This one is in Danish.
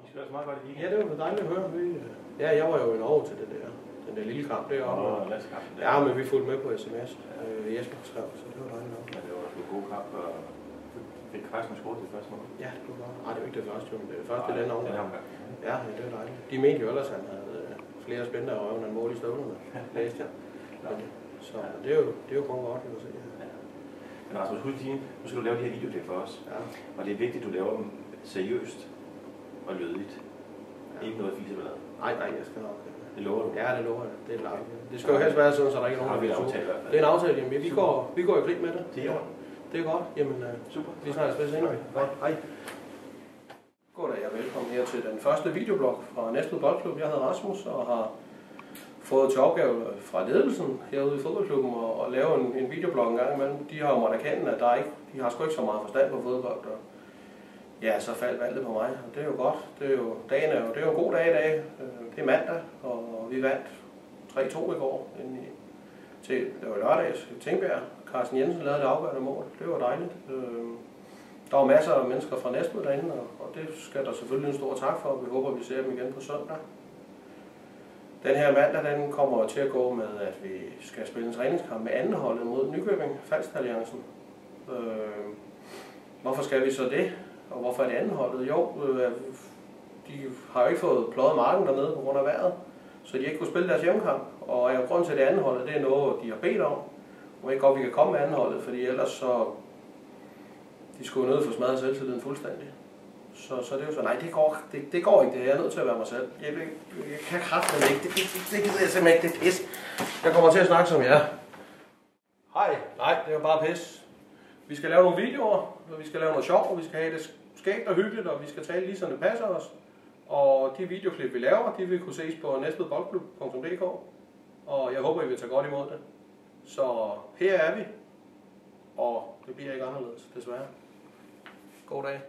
I spiller så meget godt i weekenden. Ja, det var dejligt at høre. Ja, jeg var jo i Norge til den der lille kamp deroppe. Ja, men vi fulgte med på sms. Jesper skrev, så det var dejligt nok. Ja, det var en god kamp, og fik faktisk med scoret det første mål. Ja, det var godt. Nej, det var ikke det første, men det første den omgang. Ja, det var dejligt. De mente jo ellers, at han havde flere spændende røven end mål i støvlerne, læste jeg. Så det er jo kun godt, at se. Men Rasmus, husk lige, nu skal du lave de her videoklip for os. Ja. Og det er vigtigt, at du laver dem seriøst og lødigt. Ja. Ikke noget fise eller Nej, jeg skal nok. Det lover du? Ja, det lover jeg. Det er klart. Det skal jo helst være sådan, så der ikke er nogen, der vil aftale. Det er en aftale, jamen vi går i krig med det. Det er det er godt. Jamen, super. Vi snakkes ved senere. Godt. Hej. Goddag og velkommen her til den første videoblog fra Næstved Boldklub. Jeg hedder Rasmus og har fået til opgave fra ledelsen herude i fodboldklubben at lave en videoblog en gang imellem. De har jo måttet erkende, at de har sgu ikke så meget forstand på fodbold. Og ja, så faldt valget på mig, og det er jo godt. Det er jo en god dag i dag. Det er mandag, og vi vandt 3-2 i går. Det var lørdags i Tingbjerg. Carsten Jensen lavede det afgørende mål. Det var dejligt. Der var masser af mennesker fra Næstved derinde, og det skal der selvfølgelig en stor tak for. Vi håber, vi ser dem igen på søndag. Den her mandag den kommer til at gå med, at vi skal spille en træningskamp med andenholdet mod Nykøbing, Falster-alliancen. Hvorfor skal vi så det? Og hvorfor er det andenholdet? Jo, de har jo ikke fået pløjet marken dernede på grund af vejret, så de ikke kunne spille deres hjemmekamp. Og grunden til det andenholdet, det er noget, de har bedt om. Og ikke godt, vi kan komme med andenholdet, fordi ellers så de skulle nødt for smadret selvtilliden fuldstændig. Så det er jo så, nej, det går ikke, jeg er nødt til at være mig selv. Jeg kan kraften ikke, det gider jeg simpelthen ikke, det er pis. Jeg kommer til at snakke som jer. Hej, nej, det er jo bare pis. Vi skal lave nogle videoer, og vi skal lave noget sjov, og vi skal have det skægt og hyggeligt, og vi skal tale lige sådan det passer os. Og de videoklip, vi laver, de vil kunne ses på næstvedboldklub.dk, og jeg håber, I vil tage godt imod det. Så her er vi, og det bliver ikke anderledes, desværre. God dag.